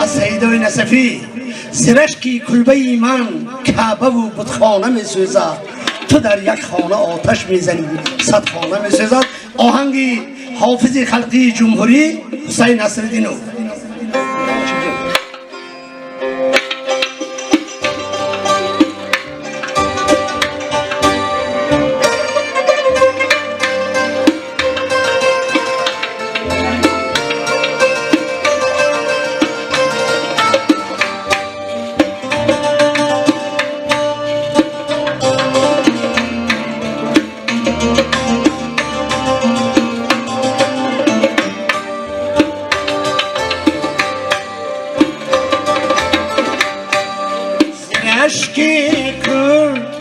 سیدوی نصفی سرشکی کلبه ایمان کعبه و بتخانه می سوزد تو در یک خانه آتش میزنی 100 خانه می سوزد. آهنگی حافظ خلقی جمهوری حسین نصرالدین. اشکی کرد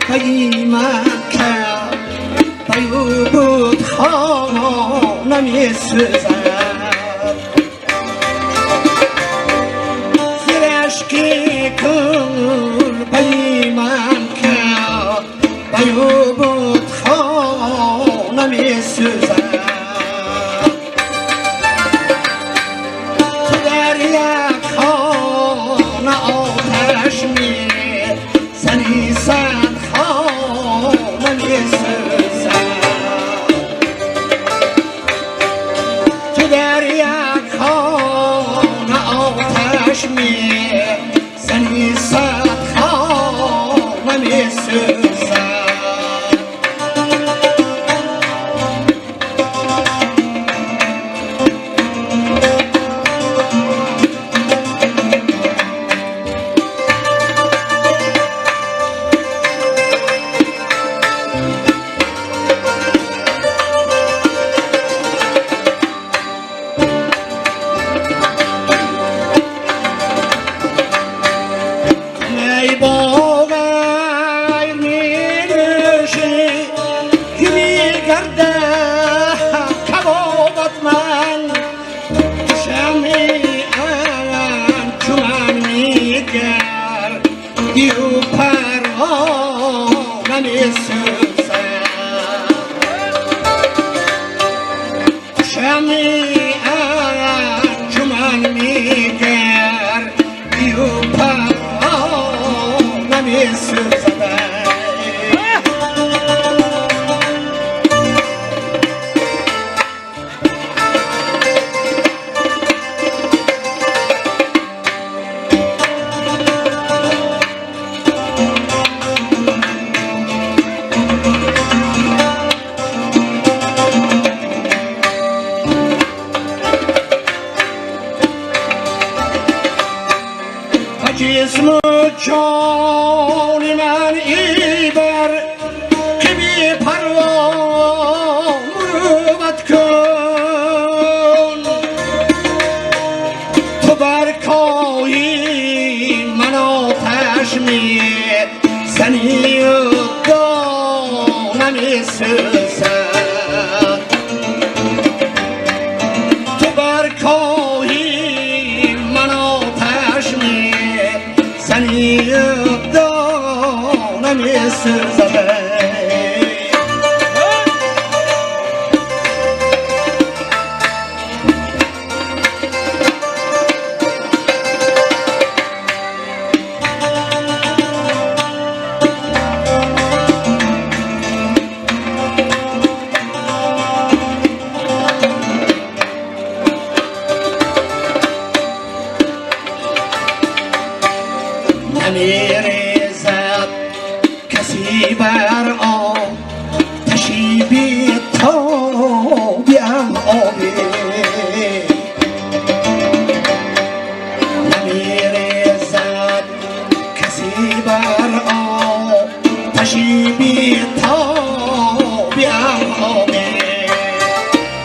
قیمت بیو بود خانه می سوزد زیر اشکی کرد قیمت بیو بود خانه می سوزد تو در یک خانه آتش می زنی 100 خانه می سوزد تو در یک خانه آتش می زنی 100 خانه می سوزد دیو پروانه می سوزد شمعی انجمن میگر دیو پروانه می سوزد جسم و جان من ایبر که بی پروا مروت کن تو برکایی من آتش می زنی و دانه می سوزد تو برکایی من آتش می زنی دانه می سوزد نمی‌ریزد کسی بر آتشی بی تابیم آبی نمی‌ریزد کسی بر آتشی بی تابیم آبی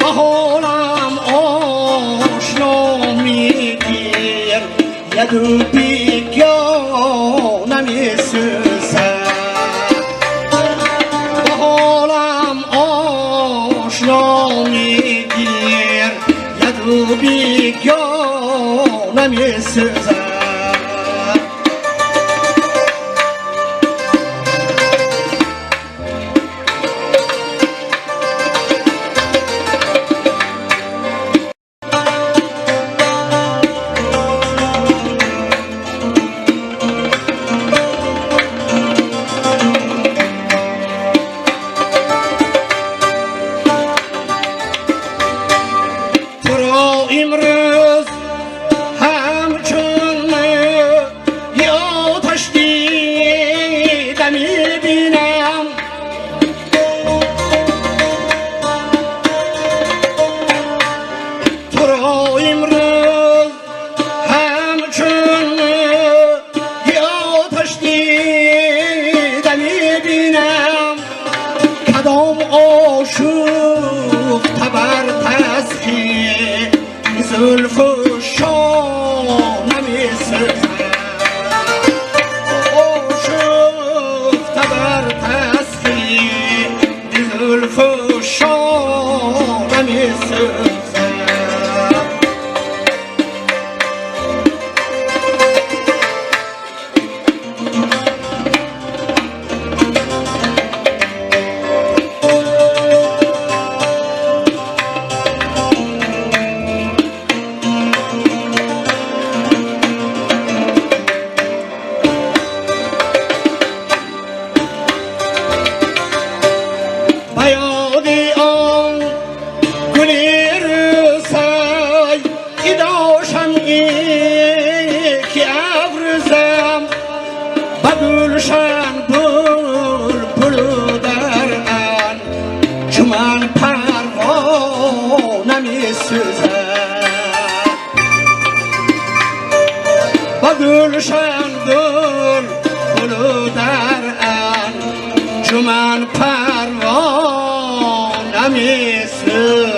با حالم آشنا میگیر یدو بیگانه می سوزد با حالم آشنا میگیر یدو بیگانه می سوزد گلشن گل گلو در ان چو من پروانه می سوزد